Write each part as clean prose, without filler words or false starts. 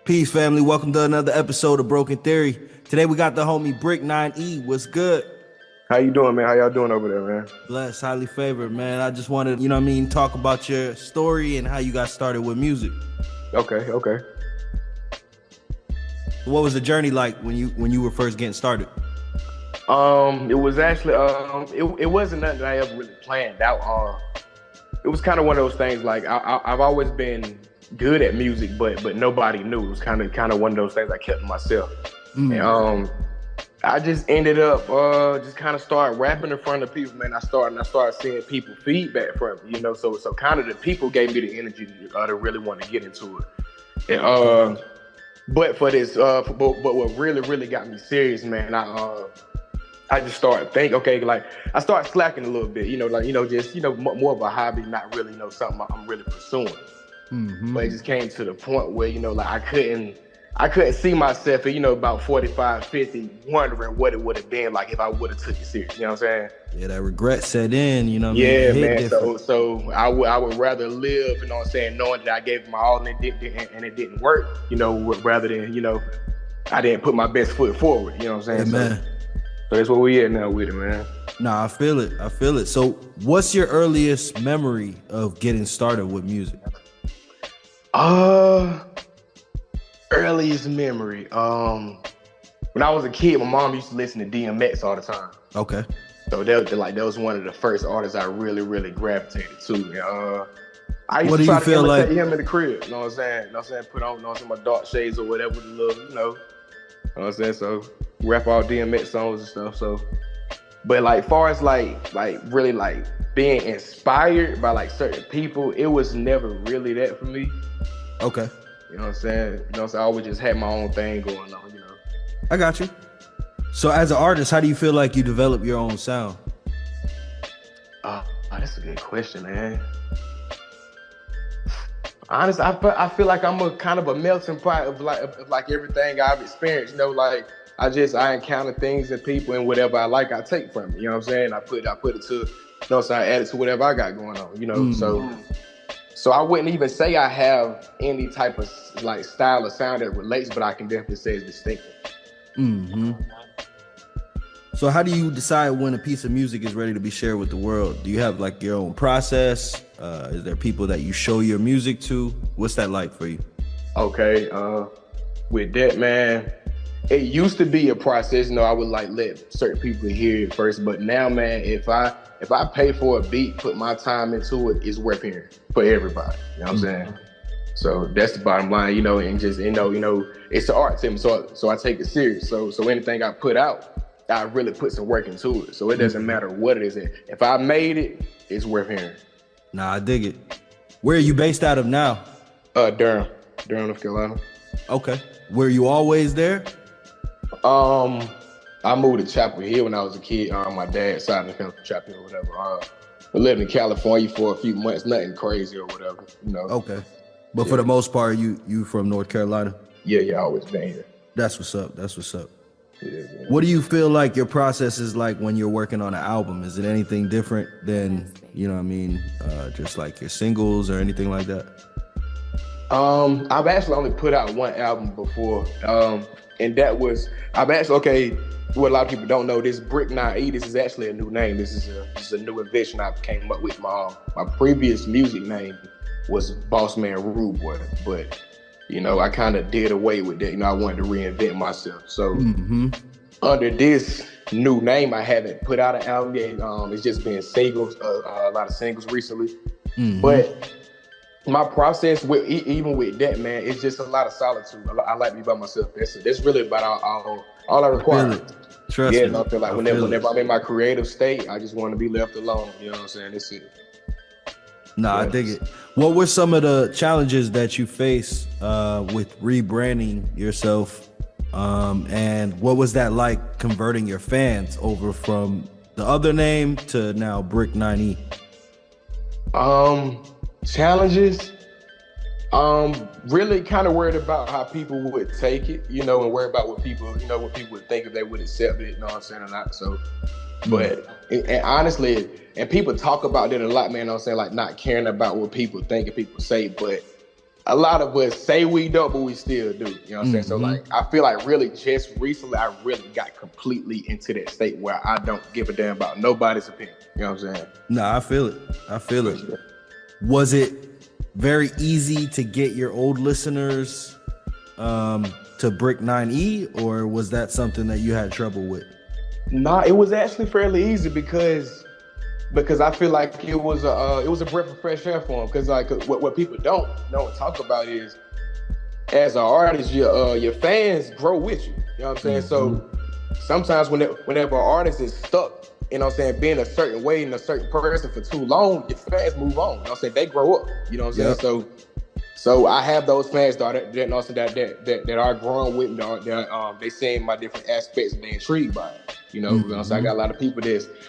Peace, family. Welcome to another episode of Broken Theory. Today we got the homie BRICK9E. What's good? How you doing, man? How y'all doing over there, man? Blessed, highly favored, man. I just wanted, talk about your story and how you got started with music. Okay. What was the journey like when you were first getting started? It was actually it wasn't nothing that I ever really planned out. It was kind of one of those things like I've always been good at music, but nobody knew. It was kind of one of those things I kept to myself. And I just ended up just kind of started rapping in front of people, man. I started seeing people feedback from me, so kind of the people gave me the energy to really want to get into it. And but for this but what really got me serious, man, I just started thinking, okay, like I started slacking a little bit, just more of a hobby, not really something I'm really pursuing. But it just came to the point where like I couldn't see myself at about 45, 50, wondering what it would have been like if I would have took it serious. You know what I'm saying? Yeah, that regret set in. Yeah, man. So I would rather live, knowing that I gave it my all and it didn't work. Rather than I didn't put my best foot forward. You know what I'm saying? Man. So that's where we at now with it, man. Nah, I feel it. So what's your earliest memory of getting started with music? Earliest memory. When I was a kid, my mom used to listen to DMX all the time. Okay. So that was one of the first artists I really gravitated to. And, I used to try to imitate him in the crib. You know what I'm saying? Put on, my dark shades or whatever, the little, you know what I'm saying? So rap all DMX songs and stuff. So, but like far as like really like being inspired by like certain people, it was never really that for me. Okay. You know what I'm saying? I always just had my own thing going on, I got you. So as an artist, how do you feel like you develop your own sound? That's a good question, man. Honestly, I feel like I'm a kind of a melting pot of like everything I've experienced. I encounter things and people, and whatever I like, I take from it. You know what I'm saying? I put it to, so I add it to whatever I got going on. So I wouldn't even say I have any type of like style or sound that relates, but I can definitely say it's distinctive. So how do you decide when a piece of music is ready to be shared with the world? Do you have like your own process? Is there people that you show your music to? What's that like for you? Okay, with that, man, it used to be a process. I would like let certain people hear it first, but now, man, if I pay for a beat, put my time into it, it's worth hearing for everybody. You know what I'm saying? So that's the bottom line, and just it's an art to me. So I take it serious. So anything I put out, I really put some work into it. So it doesn't matter what it is. If I made it, it's worth hearing. Nah, I dig it. Where are you based out of now? Durham, North Carolina. Okay. Were you always there? I moved to Chapel Hill when I was a kid. My dad's side of the family from Chapel Hill or whatever. I lived in California for a few months, nothing crazy or whatever, Okay. But for the most part, you from North Carolina? Yeah, I always been here. That's what's up. Yeah. What do you feel like your process is like when you're working on an album? Is it anything different than, just like your singles or anything like that? I've actually only put out one album before. And that was, what a lot of people don't know, this BRICK9E, this is actually a new name. This is a new invention I came up with. My previous music name was Boss Man Rude Boy, but I kind of did away with that. I wanted to reinvent myself. So under this new name, I haven't put out an album yet. It's just been singles, a lot of singles recently. But my process even with that, man, it's just a lot of solitude. I like to be by myself. That's really about all I require. Trust me. I feel like whenever I'm in my creative state, I just want to be left alone. You know what I'm saying? That's it. Nah, I dig it. What were some of the challenges that you face with rebranding yourself? And what was that like converting your fans over from the other name to now BRICK9E? Challenges? Really kind of worried about how people would take it, and worried about what people would think if they would accept it, you know what I'm saying, or not. So, but and honestly, and people talk about that a lot, man, you know what I'm saying, like not caring about what people think and people say, but a lot of us say we don't, but we still do. You know what I'm saying? So like, I feel like really just recently, I really got completely into that state where I don't give a damn about nobody's opinion. You know what I'm saying? Nah, I feel it. I feel it. Was it very easy to get your old listeners to BRICK9E, or was that something that you had trouble with? Nah, it was actually fairly easy because I feel like it was a breath of fresh air for them. Because like what people don't know and talk about is, as an artist, your fans grow with you. You know what I'm saying? So sometimes whenever an artist is stuck, you know what I'm saying, being a certain way and a certain person for too long, your fans move on. You know what I'm saying? They grow up. You know what I'm saying? So I have those fans that are growing with me. They seeing my different aspects and they intrigued by it. You know, so I got a lot of people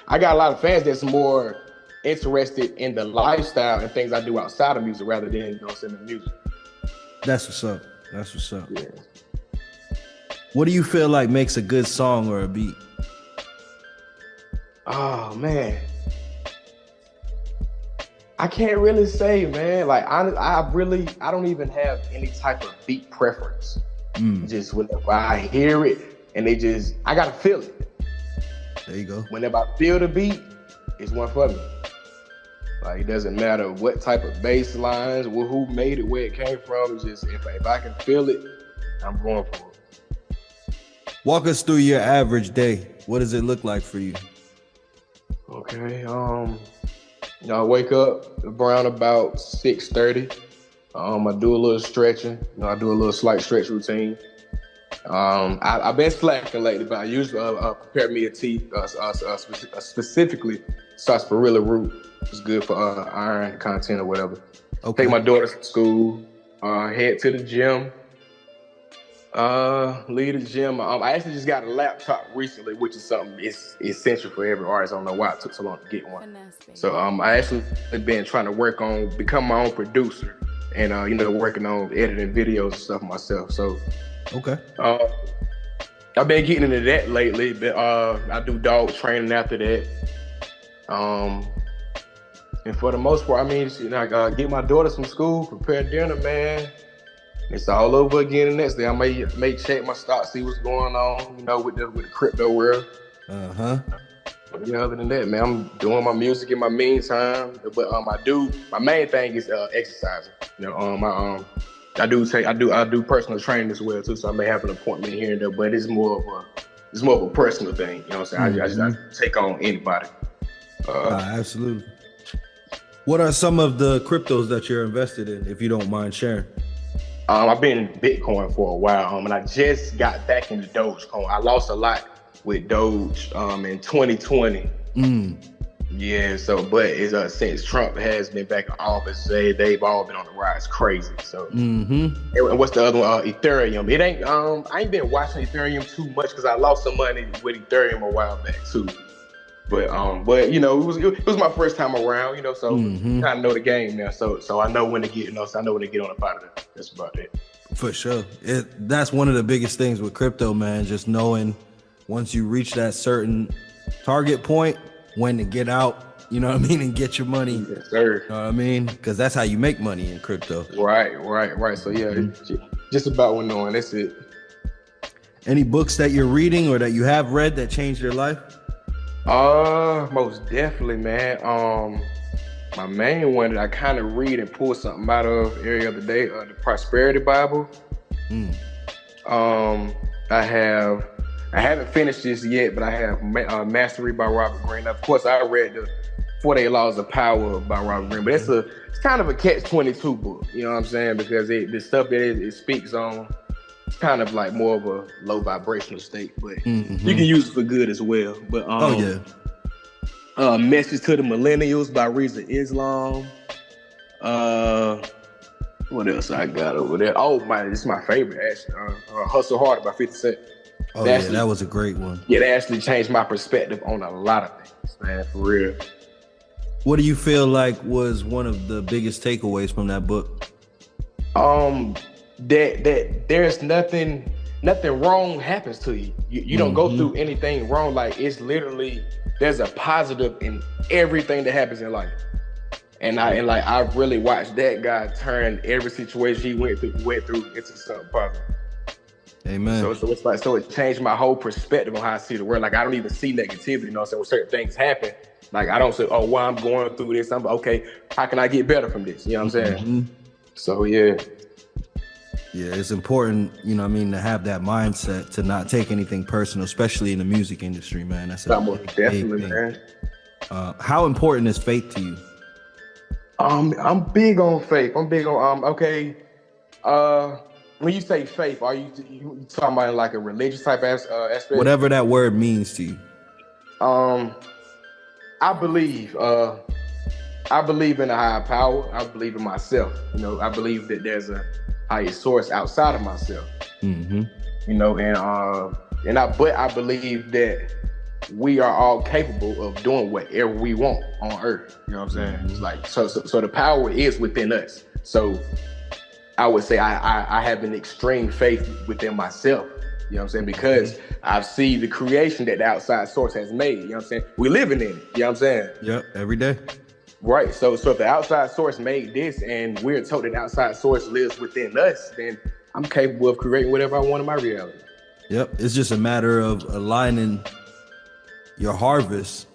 I got a lot of fans that's more interested in the lifestyle and things I do outside of music rather than, you know, the music. That's what's up. That's what's up. Yeah. What do you feel like makes a good song or a beat? Oh man, I can't really say, man. Like I don't even have any type of beat preference. Just whenever I hear it and I gotta feel it. There you go. Whenever I feel the beat, it's one for me. Like, it doesn't matter what type of bass lines, who made it, where it came from. It's just, if I can feel it, I'm going for it. Walk us through your average day. What does it look like for you? Okay, I wake up around about 6:30. I do a little stretching. I do a little slight stretch routine. I've been slacking lately, but I usually prepare me a tea, specifically sarsaparilla root. It's good for iron content or whatever. Okay. Take my daughter to school, head to the gym, leave the gym. I actually just got a laptop recently, which is something it's essential for every artist. I don't know why it took so long to get one. So I actually been trying to work on become my own producer and working on editing videos and stuff myself. So okay. I've been getting into that lately, but I do dog training after that. And for the most part, I mean, I get my daughter from school, prepare dinner, man. It's all over again the next day. I may check my stock, see what's going on, with the crypto world. But yeah, other than that, man, I'm doing my music in my meantime. But my main thing is exercising. I do personal training as well too, so I may have an appointment here and there, but it's more of a personal thing. You know what I'm saying? I just take on anybody. Absolutely. What are some of the cryptos that you're invested in, if you don't mind sharing? I've been in Bitcoin for a while, and I just got back into Dogecoin. I lost a lot with Doge in 2020. Yeah, but since Trump has been back in office, they've all been on the rise crazy. So, and what's the other one? Ethereum. It ain't. I ain't been watching Ethereum too much because I lost some money with Ethereum a while back too. But it was my first time around. So kind of know the game now. So I know when to get. So I know when to get on the pot of it. That's about it. For sure. That's one of the biggest things with crypto, man. Just knowing once you reach that certain target point, when to get out, you know what I mean, and get your money. Yes, sir. You know what I mean? Because that's how you make money in crypto. Right. So yeah, just about when knowing. That's it. Any books that you're reading or that you have read that changed your life? Most definitely, man. My main one that I kind of read and pull something out of every other day, the Prosperity Bible. I haven't finished this yet, but I have Mastery by Robert Greene. Of course, I read the 48 Laws of Power by Robert Greene, but it's kind of a catch-22 book. You know what I'm saying? Because the stuff that it speaks on, it's kind of like more of a low vibrational state, but you can use it for good as well. But Message to the Millennials by Reza Islam. What else I got over there? Oh my, this is my favorite actually. Hustle Harder by 50 Cent. Oh yeah, that was a great one. Yeah, that actually changed my perspective on a lot of things, man, for real. What do you feel like was one of the biggest takeaways from that book? That there's nothing wrong happens to you. You don't go through anything wrong. Like, it's literally, there's a positive in everything that happens in life. and like I really watched that guy turn every situation he went through into something positive. Amen. So it changed my whole perspective on how I see the world. Like I don't even see negativity, you know what I'm saying? When certain things happen, like I don't say, oh, why I'm going through this. I'm okay, how can I get better from this? You know what I'm saying? Mm-hmm. So yeah. Yeah, it's important, you know what I mean, to have that mindset to not take anything personal, especially in the music industry, man. That's a big thing. Man. How important is faith to you? I'm big on faith. I'm big on okay. When you say faith, are you talking about like a religious type aspect? Whatever that word means to you. I believe in a higher power. I believe in myself. You know, I believe that there's a higher source outside of myself. Mm-hmm. You know, but I believe that we are all capable of doing whatever we want on earth. You know what I'm saying? Mm-hmm. It's like so the power is within us. So I would say I have an extreme faith within myself. You know what I'm saying? Because I've seen the creation that the outside source has made. You know what I'm saying? We're living in it. You know what I'm saying? Yep, every day. Right. So if the outside source made this and we're told that the outside source lives within us, then I'm capable of creating whatever I want in my reality. Yep. It's just a matter of aligning your harvest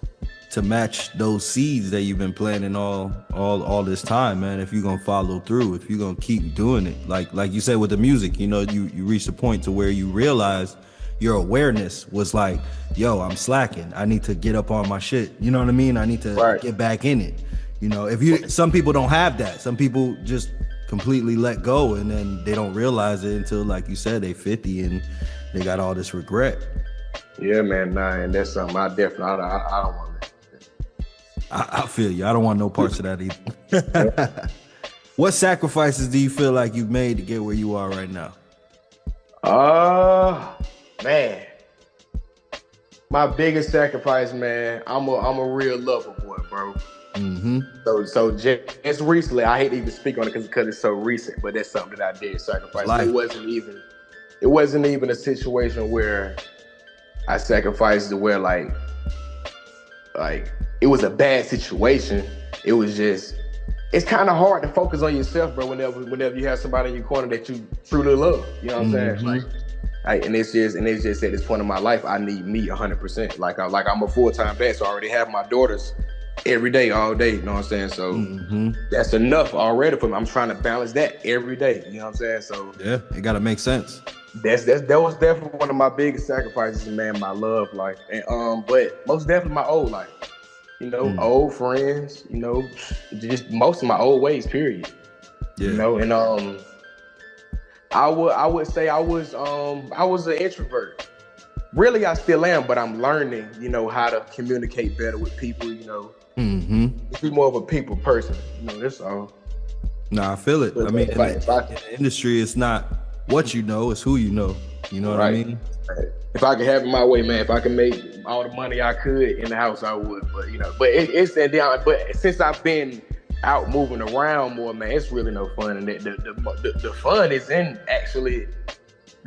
to match those seeds that you've been planting all this time, man. If you're gonna follow through, if you're gonna keep doing it, like you said with the music, you know, you reached a point to where you realize your awareness was like, yo, I'm slacking. I need to get up on my shit. You know what I mean? I need to get back in it. You know, some people don't have that. Some people just completely let go and then they don't realize it until, like you said, they 50 and they got all this regret. Yeah, man. Nah, and that's something I definitely I don't want to. I feel you. I don't want no parts of that either. What sacrifices do you feel like you've made to get where you are right now? Man. My biggest sacrifice, man, I'm a real lover boy, bro. Mm-hmm. So just recently, I hate to even speak on it because it's so recent, but that's something that I did sacrifice. It wasn't even a situation where I sacrificed to where like it was a bad situation. It was just, it's kind of hard to focus on yourself, bro, whenever you have somebody in your corner that you truly love. You know what I'm saying? And it's just at this point in my life, I need me 100%. Like I'm a full-time vet, so I already have my daughters every day, all day. You know what I'm saying? So that's enough already for me. I'm trying to balance that every day. You know what I'm saying? So yeah, it gotta make sense. That was definitely one of my biggest sacrifices, man. My love life, and but most definitely my old life. You know, old friends. You know, just most of my old ways. Period. Yeah. You know, and I would say I was an introvert. Really, I still am, but I'm learning, you know, how to communicate better with people. You know, be more of a people person. You know, that's all. Nah, I feel it. I mean, in the industry, it's not what you know, it's who you know. You know what I mean? If I could have it my way, man, if I could make all the money I could in the house, I would. But you know, it's that down. But since I've been out moving around more, man, it's really no fun. And the fun is in actually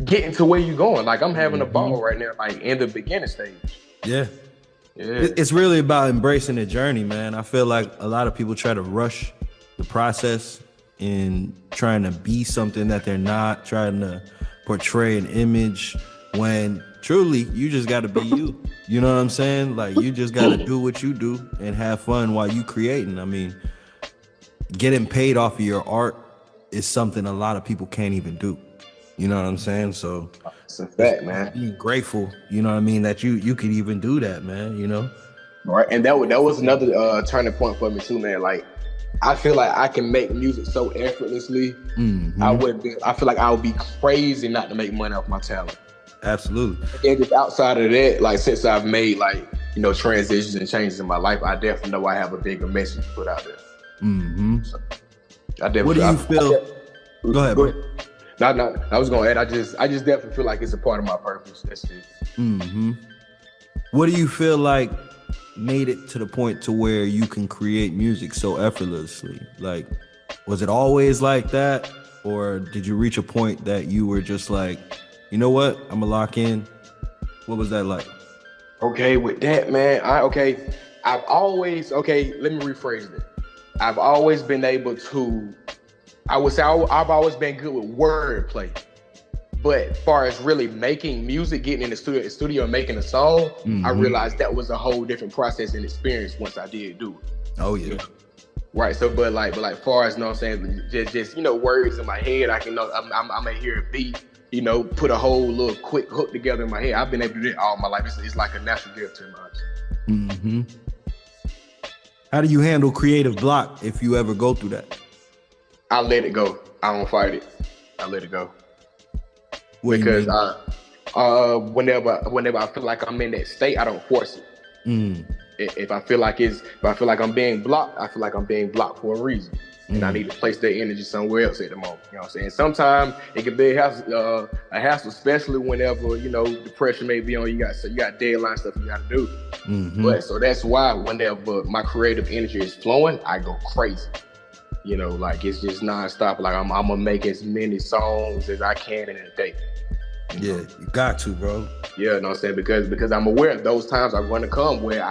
getting to where you're going. Like I'm having a ball right now, like in the beginning stage. Yeah. It's really about embracing the journey, man. I feel like a lot of people try to rush the process in trying to be something that they're not, trying to portray an image when truly you just got to be you. You know what I'm saying? Like you just got to do what you do and have fun while you creating. I mean, getting paid off of your art is something a lot of people can't even do. You know what I'm saying? So it's a fact, man. Being grateful, you know what I mean, that you could even do that, man, you know? Right. And that was another turning point for me too, man. Like I feel like I can make music so effortlessly. I feel like I would be crazy not to make money off my talent. Absolutely. And just outside of that, like since I've made like, you know, transitions and changes in my life, I definitely know I have a bigger message to put out there. So, what do you feel? Go ahead, bro. No, I was gonna add, I just definitely feel like it's a part of my purpose. That's it. What do you feel like made it to the point to where you can create music so effortlessly? Like, was it always like that? Or did you reach a point that you were just like, you know what, I'm gonna lock in? What was that like? Okay, with that, man, I've always, let me rephrase it. I've always been able to, I would say I've always been good with wordplay. But as far as really making music, getting in the studio and making a song, I realized that was a whole different process and experience once I did do it. Oh yeah. You know? Right. So, but like, far as, you know what I'm saying, just words in my head, I can I may hear a beat, put a whole little quick hook together in my head. I've been able to do that all my life. It's like a natural gift to me. How do you handle creative block if you ever go through that? I let it go. I don't fight it. I let it go. Because whenever I feel like I'm in that state, I don't force it. If I feel like I'm being blocked, I feel like I'm being blocked for a reason, and I need to place that energy somewhere else at the moment. You know what I'm saying? Sometimes it can be a hassle, especially whenever the pressure may be on you. You got deadline stuff you got to do. But so that's why whenever my creative energy is flowing, I go crazy. Like it's just nonstop. Like I'm gonna make as many songs as I can in a day. You got to, bro. Yeah, you know what I'm saying? Because I'm aware of those times are going to come where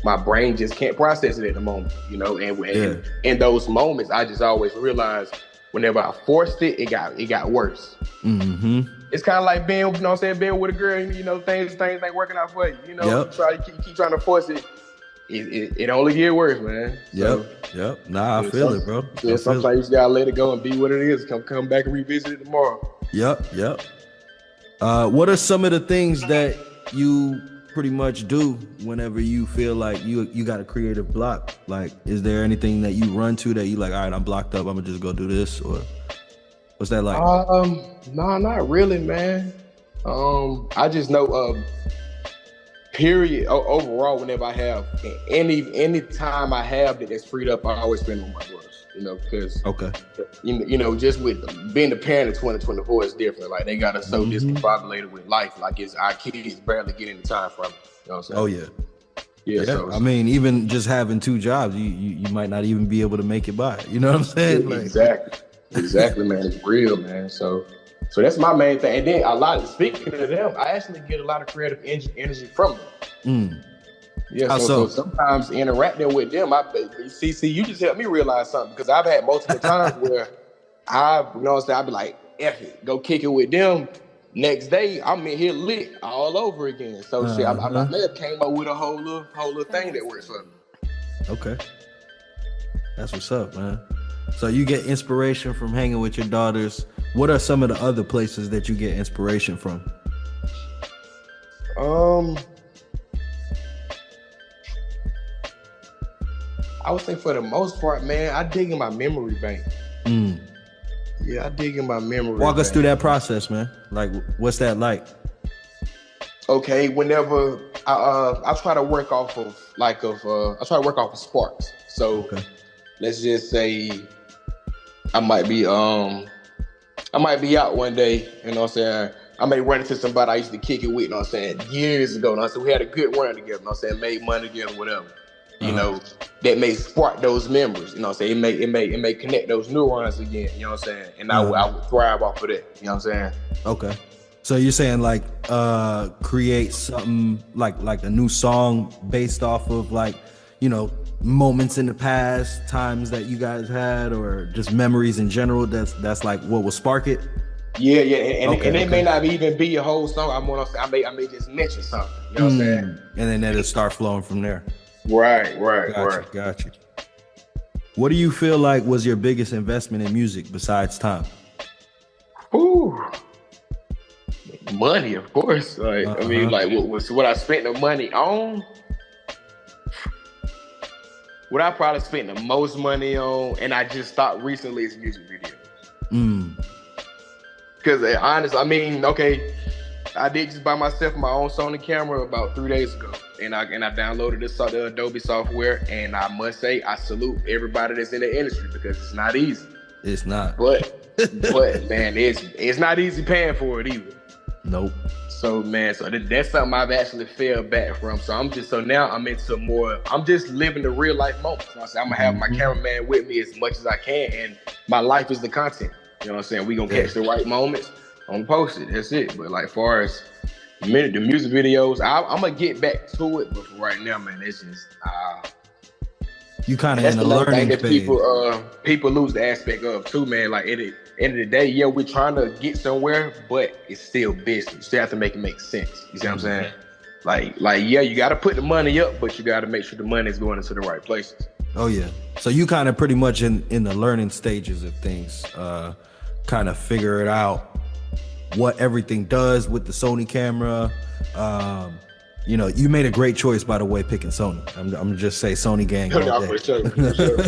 my brain just can't process it at the moment, and in those moments, I just always realize whenever I forced it, it got worse. It's kind of like being, being with a girl, things ain't working out for you, try to keep trying to force it. It only get worse, man. Yep. Nah, I feel it, bro. Yeah, sometimes you just gotta let it go and be what it is. Come back and revisit it tomorrow. Yep. What are some of the things that you pretty much do whenever you feel like you got a creative block? Like, is there anything that you run to that you like, all right, I'm blocked up, I'm gonna just go do this? Or what's that like? No, not really, man. I just know, period, overall, whenever I have any time I have that's freed up, I always spend on my daughters. Because just with being a parent of 2024 is different. Like they got us so discombobulated with life. Like our kids barely get any time from it. You know what I'm saying? Oh yeah. So, I mean, even just having 2 jobs, you might not even be able to make it by. You know what I'm saying? Exactly, man. It's real, man. So that's my main thing. And then speaking of them, I actually get a lot of creative energy from them. Yeah, so sometimes interacting with them, see, you just helped me realize something, because I've had multiple times where I'd be like, F it, go kick it with them. Next day, I'm in here lit all over again. So shit, I may have came up with a whole little thing that works for me. Okay. That's what's up, man. So you get inspiration from hanging with your daughters. What are some of the other places that you get inspiration from? I would say for the most part, man, I dig in my memory bank. Yeah, I dig in my memory. Walk us through that process, man. Like, what's that like? Okay, whenever I try to work off of sparks. So let's just say I might be out one day, you know what I'm saying? I may run into somebody I used to kick it with, you know what I'm saying, years ago. You know what I'm saying? We had a good run together, you know what I'm saying, made money together, whatever. That may spark those memories, you know what I'm saying? It may connect those neurons again, you know what I'm saying? And I would thrive off of that, you know what I'm saying? Okay. So you're saying like create something like a new song based off of like, moments in the past, times that you guys had, or just memories in general. That's like what will spark it. Yeah, and it may not even be a whole song. I may just mention something. You know what I'm saying? And then it'll start flowing from there. Right. Got you. What do you feel like was your biggest investment in music besides time? Ooh, money, of course. Like I mean, like what I spent the money on. What I probably spent the most money on, and I just stopped recently, is music videos. Because honestly, I mean, okay, I did just buy myself my own Sony camera about 3 days ago, and I downloaded the Adobe software, and I must say I salute everybody that's in the industry, because it's not easy. It's not. But man, it's not easy paying for it either. Nope. So man, that's something I've actually fell back from. So now I'm into more. I'm just living the real life moments. You know I'm gonna have my cameraman with me as much as I can, and my life is the content. You know what I'm saying? We gonna catch the right moments. I'm gonna post it. That's it. But like far as the music videos, I'm gonna get back to it. But for right now, man, it's just You kind And of that's in a the main thing learning that phase. people lose the aspect of too, man. Like at the end of the day, yeah, we're trying to get somewhere, but it's still business. You still have to make it make sense. You see what I'm saying? Like yeah, you got to put the money up, but you got to make sure the money is going into the right places. Oh yeah. So you kind of pretty much in the learning stages of things, kind of figure it out what everything does with the Sony camera. You know, you made a great choice, by the way, picking Sony. I'm gonna just say Sony gang all No, day. for sure, for sure.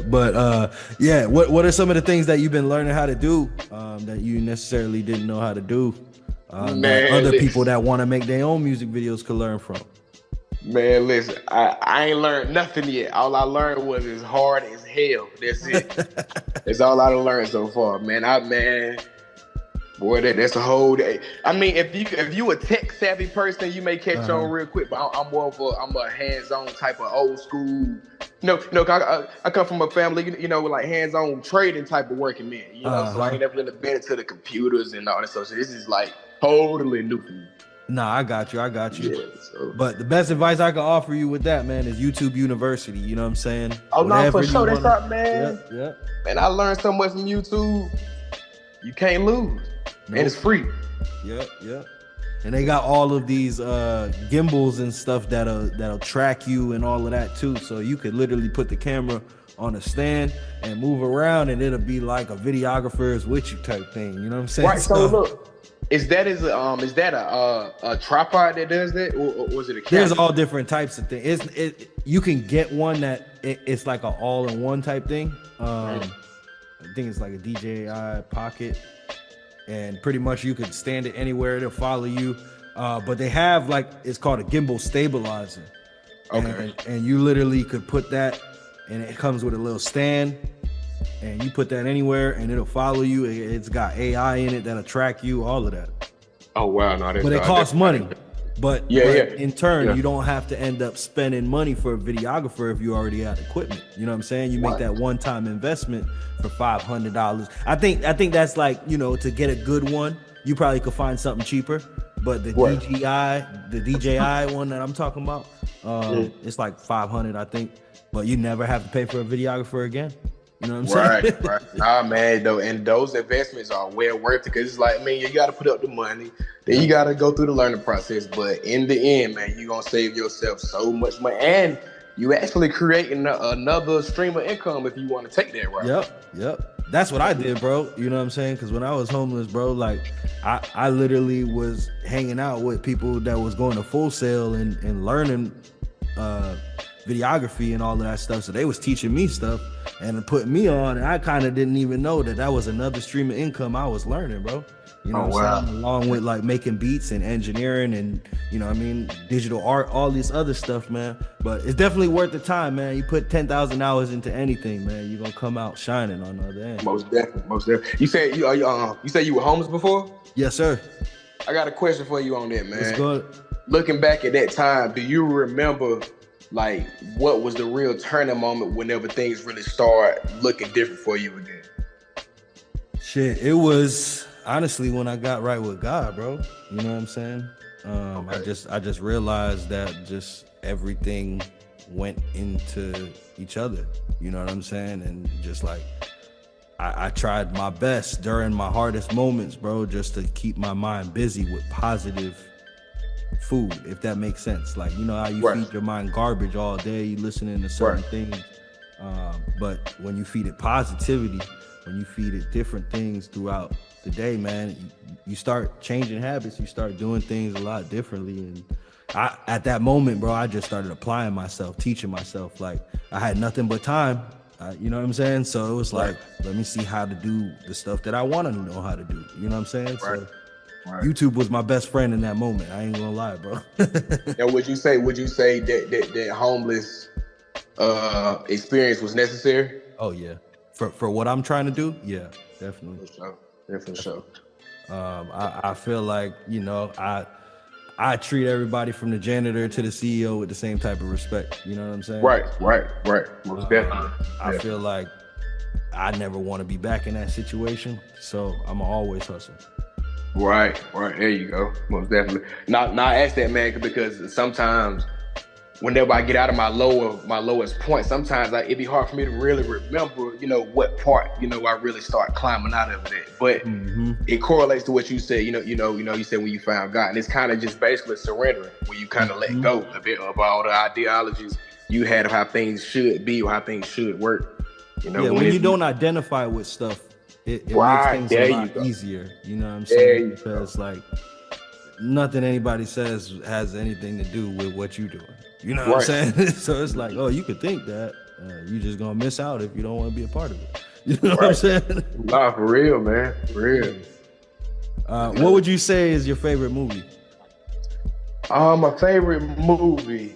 But yeah, what are some of the things that you've been learning how to do that you necessarily didn't know how to do that Man, other people listen. that want to make their own music videos could learn from? Man, listen, I ain't learned nothing yet. All I learned was as hard as hell. That's it. That's all I done learned so far, man. Boy, that's a whole day. I mean, if you a tech savvy person, you may catch on real quick. But I'm more of I'm a hands on type of old school. No, I come from a family, you know, like hands on trading type of working man. You know, so I ain't never really been into the computers and all that stuff. So this is like totally new for me. Nah, I got you. Yeah. So. But the best advice I can offer you with that, man, is YouTube University. You know what I'm saying? Oh no, Whatever for you sure. That's wanna- right, man. Yep. Man, I learned so much from YouTube. You can't lose, and it's free. Yep. And they got all of these gimbals and stuff that'll track you and all of that too. So you could literally put the camera on a stand and move around, and it'll be like a videographer's with you type thing. You know what I'm saying? Right. So look, is that a tripod that does that, or was it a camera? There's all different types of things. You can get one that it's like an all-in-one type thing. I think it's like a DJI Pocket, and pretty much you could stand it anywhere. It'll follow you. But they have like, it's called a gimbal stabilizer. Okay. And you literally could put that, and it comes with a little stand, and you put that anywhere and it'll follow you. It's got AI in it that'll track you, all of that. Oh wow, no, that's But it costs money. But in turn, Yeah. you don't have to end up spending money for a videographer if you already have equipment. You know what I'm saying? You make that one-time investment for $500. I think that's like, you know, to get a good one, you probably could find something cheaper. But the DJI one that I'm talking about, it's like $500, I think. But you never have to pay for a videographer again. You know what I'm saying? Right. Nah, man, though, and those investments are well worth it, because it's like, man, you got to put up the money, then you got to go through the learning process. But in the end, man, you're gonna save yourself so much money, and you actually creating another stream of income if you want to take that route. Yep. That's what I did, bro. You know what I'm saying? Because when I was homeless, bro, like I literally was hanging out with people that was going to Full Sail and learning videography and all of that stuff. So they was teaching me stuff and putting me on, and I kind of didn't even know that was another stream of income I was learning, bro. You know what I'm saying? Along with like making beats and engineering and, you know what I mean, digital art, all this other stuff, man. But it's definitely worth the time, man. You put 10,000 hours into anything, man, you're gonna come out shining on the other end. Most definitely. You say you were homeless before? Yes, sir. I got a question for you on that, man. Let's go. Looking back at that time, do you remember like what was the real turning moment whenever things really start looking different for you again? Shit, it was honestly when I got right with God, bro. You know what I'm saying? I just realized that just everything went into each other. You know what I'm saying? And just like I tried my best during my hardest moments, bro, just to keep my mind busy with positive food, if that makes sense. Like, you know how you feed your mind garbage all day, you listening to certain things, but when you feed it positivity, when you feed it different things throughout the day, man, you start changing habits, you start doing things a lot differently. And at that moment, bro, I just started applying myself, teaching myself. Like, I had nothing but time, you know what I'm saying? So it was like, let me see how to do the stuff that I want to know how to do. You know what I'm saying? So YouTube was my best friend in that moment. I ain't gonna lie, bro. And would you say that homeless experience was necessary? Oh yeah, for what I'm trying to do, yeah, definitely. For sure. I feel like, you know, I treat everybody from the janitor to the CEO with the same type of respect. You know what I'm saying? Right. Most definitely. I feel like I never want to be back in that situation, so I'm always hustle. Right. There you go. Most definitely. Now I ask that, man, because sometimes whenever I get out of my lowest point, sometimes it'd be hard for me to really remember, what part, I really start climbing out of it. But it correlates to what you said, you said when you found God, and it's kind of just basically surrendering, when you kind of let go a bit of all the ideologies you had of how things should be or how things should work. When you don't identify with stuff, it makes things a lot easier. You know what I'm saying? Because like nothing anybody says has anything to do with what you're doing. You know what I'm saying? So it's like, oh, you could think that. You just gonna miss out if you don't want to be a part of it. You know what I'm saying? Nah, for real, man. For real. What would you say is your favorite movie? My favorite movie.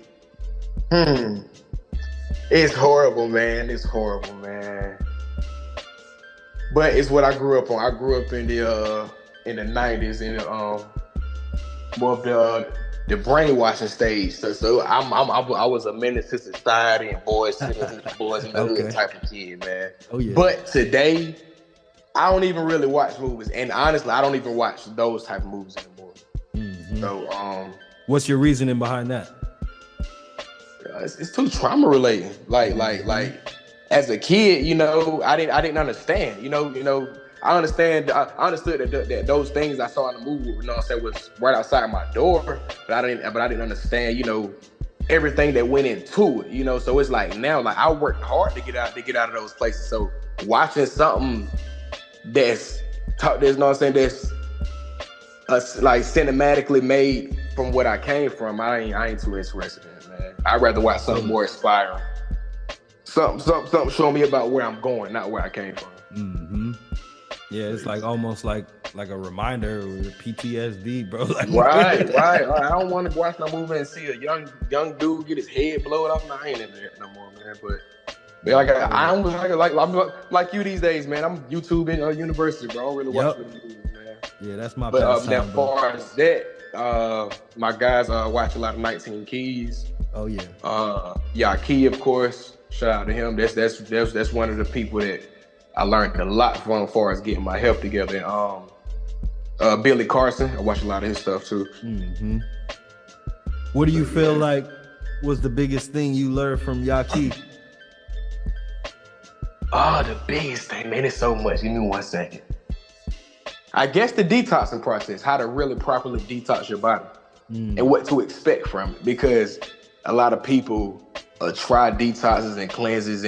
It's horrible, man. It's horrible, man. But it's what I grew up on. I grew up in the 90s in more of the brainwashing stage. So I was a menace to society and boys in the hood type of kid, man. Oh yeah. But today, I don't even really watch movies, and honestly, I don't even watch those type of movies anymore. So what's your reasoning behind that? It's too trauma related. Like as a kid, I didn't understand. I understood that those things I saw in the movie, was right outside my door, but I didn't understand, everything that went into it. So it's like now, like I worked hard to get out of those places. So watching something that's like cinematically made from what I came from, I ain't too interested in it, man. I'd rather watch something more inspiring. Something showing me about where I'm going, not where I came from. Yeah, it's like almost like a reminder or PTSD, bro. Like, right. I don't want to watch no movie and see a young dude get his head blown off. I ain't into that no more, man. But I'm like you these days, man. I'm YouTube in university, bro. I don't really watch movies, man. Yeah, that's my. But as far as that, my guys watch a lot of 19 Keys. Oh yeah. Key, of course. Shout out to him. That's one of the people that I learned a lot from as far as getting my health together. Billy Carson, I watch a lot of his stuff too. What do you feel like was the biggest thing you learned from Yaki? The biggest thing, man, it's so much. Give me 1 second. I guess the detoxing process, how to really properly detox your body and what to expect from it. Because a lot of people try detoxes and cleanses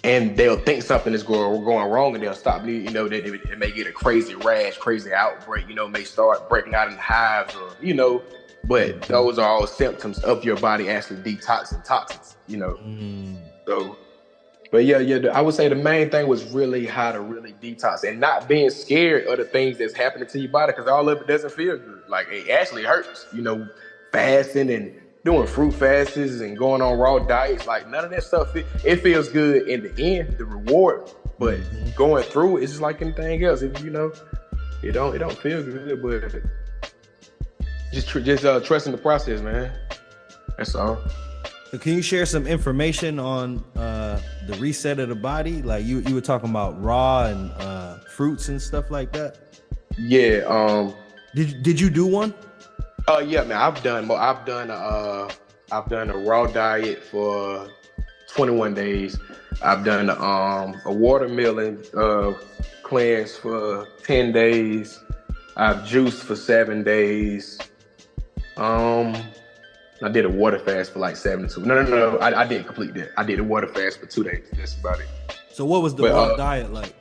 and they'll think something is going wrong and they'll stop. It may get a crazy rash, crazy outbreak. May start breaking out in hives or But those are all symptoms of your body actually detoxing toxins. So. But yeah, I would say the main thing was really how to really detox and not being scared of the things that's happening to your body, because all of it doesn't feel good. Like it actually hurts. Fasting and doing fruit fasts and going on raw diets, like none of that stuff. It feels good in the end, the reward. But going through it's just like anything else. If it don't feel good, but just trusting the process, man. That's all. So can you share some information on the reset of the body? Like you were talking about raw and fruits and stuff like that. Yeah. Did you do one? Yeah, man. I've done a raw diet for 21 days. I've done a watermelon cleanse for 10 days. I've juiced for 7 days. I did a water fast for like 72. No. I didn't complete that. I did a water fast for 2 days. That's about it. So what was the raw diet like?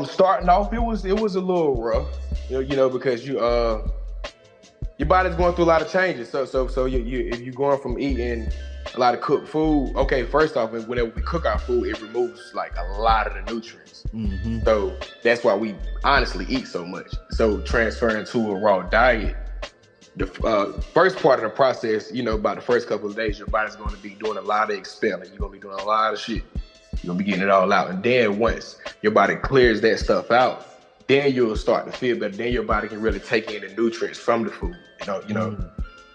Starting off, it was a little rough, because your body's going through a lot of changes. So if you're going from eating a lot of cooked food, okay, first off, whenever we cook our food, it removes like a lot of the nutrients. So that's why we honestly eat so much. So transferring to a raw diet, the first part of the process, about the first couple of days, your body's going to be doing a lot of expelling. You're going to be doing a lot of shit. You're going to be getting it all out. And then once your body clears that stuff out, then you'll start to feel better. Then your body can really take in the nutrients from the food,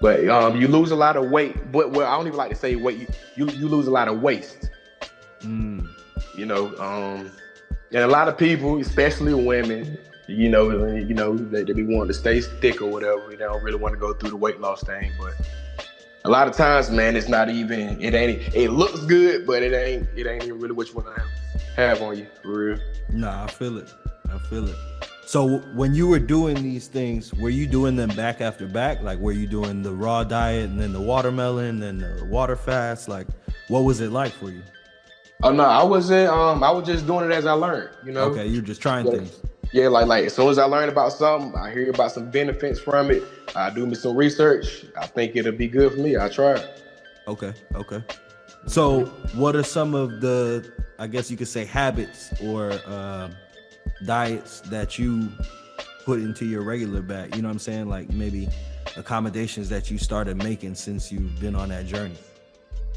But you lose a lot of weight. But I don't even like to say weight. You lose a lot of waste. And a lot of people, especially women, they be wanting to stay thick or whatever. They don't really want to go through the weight loss thing. But A lot of times, man, it's not even. It ain't. It looks good, but it ain't. It ain't even really what you want to have on you for real. Nah, I feel it. I feel it. So when you were doing these things, were you doing them back after back? Like, were you doing the raw diet and then the watermelon and the water fast? Like, what was it like for you? Oh no, I wasn't. I was just doing it as I learned. You know. Okay, you're just trying Yeah, things. yeah, like as soon as I learn about something, I hear about some benefits from it. I do me some research. I think it'll be good for me. I try it. Okay, okay. So what are some of the, I guess you could say, habits or diets that you put into your regular bag? You know what I'm saying? Like maybe accommodations that you started making since you've been on that journey.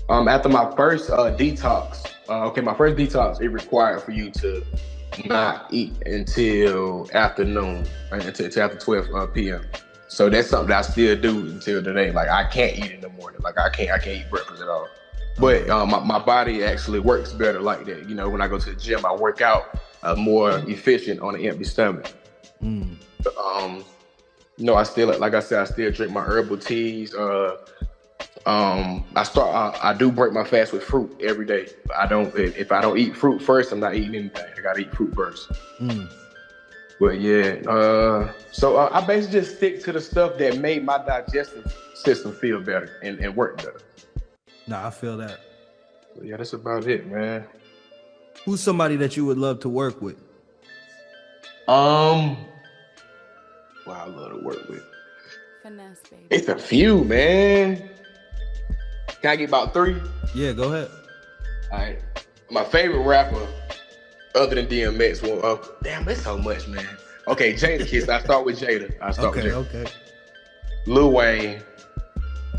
After my first detox, my first detox, it required for you to not eat until afternoon, right? Until after 12 p.m. So that's something that I still do until today. Like I can't eat in the morning. Like I can't eat breakfast at all. But my body actually works better like that. You know, when I go to the gym, I work out more efficient on an empty stomach. Mm. I still, like I said, I still drink my herbal teas. I do break my fast with fruit every day. If I don't eat fruit first, I'm not eating anything. I gotta eat fruit first. Mm. But yeah, so I basically just stick to the stuff that made my digestive system feel better and work better. Nah, I feel that. So yeah, that's about it, man. Who's somebody that you would love to work with? Well, I love to work with. Finesse, baby. It's a few, man. Can I get about 3? Yeah, go ahead. All right. My favorite rapper, other than DMX, damn, there's so much, man. Okay, Jadakiss. I start with Jada. Okay. Lil Wayne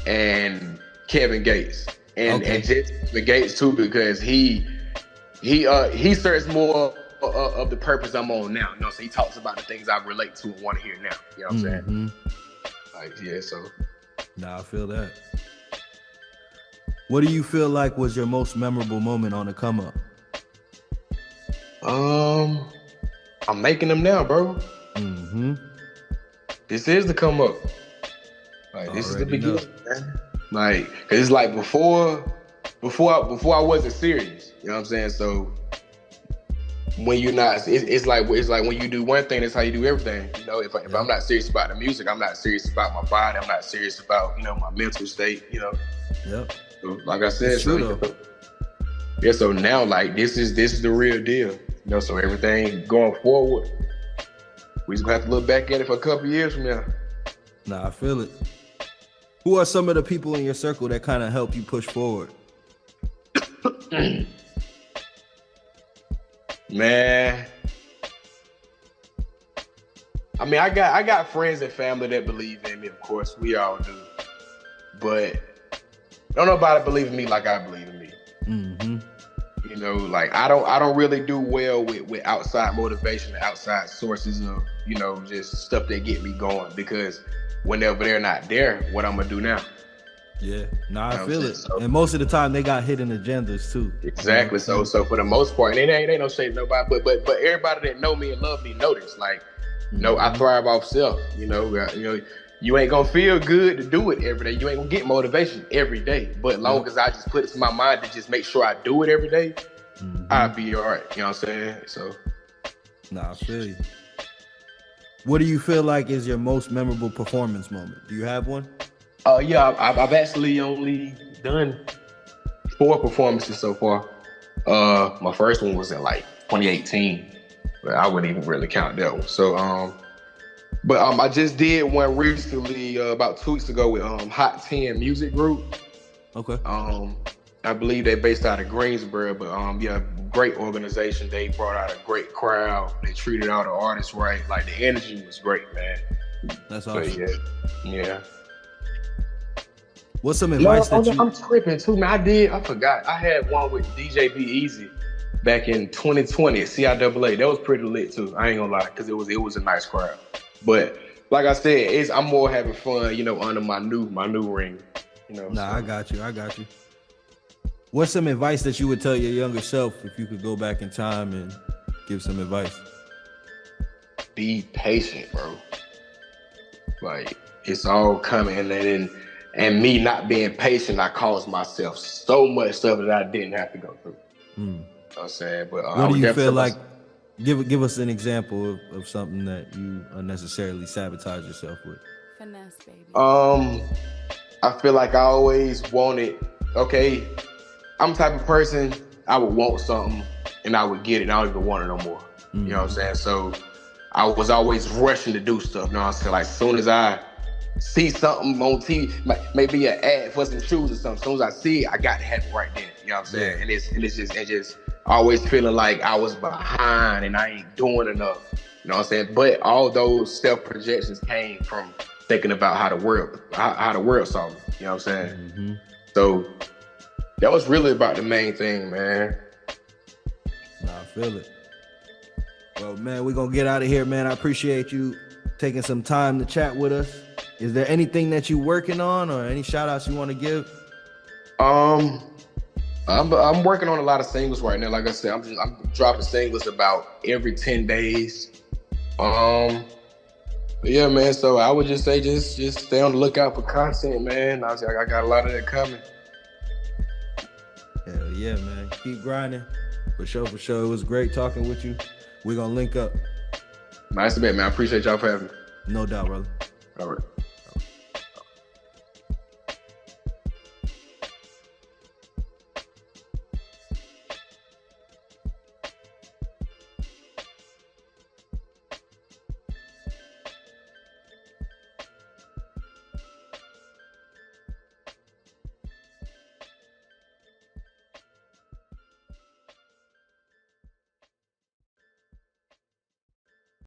and Kevin Gates, and Kevin Gates too, because he serves more of the purpose I'm on now. You know, so he talks about the things I relate to and want to hear now. You know what I'm saying? Like, yeah, so. Nah, I feel that. What do you feel like was your most memorable moment on the come up? I'm making them now, bro. This is the come up. Like, this is the beginning, man. Like, cause it's like before I wasn't serious. You know what I'm saying? So when you're not, it's like when you do one thing, that's how you do everything. You know, if I'm not serious about the music, I'm not serious about my body. I'm not serious about my mental state. You know. Yep. So, like I said, so now like this is the real deal. You know, so everything going forward, we just gonna have to look back at it for a couple years from now. Nah, I feel it. Who are some of the people in your circle that kind of help you push forward? Man, I mean, I got friends and family that believe in me. Of course, we all do, but don't nobody believe in me like I believe in me. You know, like I don't really do well with outside motivation, outside sources of just stuff that get me going, because whenever they're not there, what I'm gonna do now? Yeah, I feel it. So, and most of the time they got hidden agendas too. Exactly. So for the most part, and it ain't no shade to nobody, but everybody that know me and love me know this. Like, I thrive off self. You ain't gonna feel good to do it every day. You ain't gonna get motivation every day. But long as I just put it in my mind to just make sure I do it every day, I'll be all right. You know what I'm saying? So. Nah, I feel you. What do you feel like is your most memorable performance moment? Do you have one? Yeah, I've actually only done 4 performances so far. My first one was in like 2018, but I wouldn't even really count that one. So, I just did one recently about 2 weeks ago with Hot 10 Music Group. Okay. I believe they're based out of Greensboro, but great organization. They brought out a great crowd. They treated all the artists right. Like, the energy was great, man. That's awesome. Yeah. What's some advice that you... I'm tripping too, man. I forgot. I had one with DJ Be Easy back in 2020 at CIAA. That was pretty lit too. I ain't gonna lie, because it was a nice crowd. But like I said, I'm more having fun, under my new ring. Nah, so. I got you. What's some advice that you would tell your younger self if you could go back in time and give some advice? Be patient, bro. Like, it's all coming, and then And me not being patient, I caused myself so much stuff that I didn't have to go through. You know what I'm saying? But what do you feel like? Give us an example of something that you unnecessarily sabotage yourself with. Finesse, baby. I feel like I always wanted. Okay, I'm the type of person I would want something and I would get it and I don't even want it no more. You know what I'm saying? So I was always rushing to do stuff. You know what I'm saying? Like as soon as I see something on TV, maybe an ad for some shoes or something. As soon as I see it, I got to have it right there. You know what I'm saying? And it's just always feeling like I was behind and I ain't doing enough. You know what I'm saying? But all those self projections came from thinking about how the world saw me. You know what I'm saying? So that was really about the main thing, man. Nah, I feel it. Well, man, we're gonna get out of here, man. I appreciate you taking some time to chat with us. Is there anything that you working on or any shout outs you want to give? I'm working on a lot of singles right now. Like I said, I'm dropping singles about every 10 days. Yeah, man. So I would just say, just stay on the lookout for content, man. I got a lot of that coming. Hell yeah, man. Keep grinding. For sure. It was great talking with you. We're gonna link up. Nice to meet, man. I appreciate y'all for having me. No doubt, brother. All right.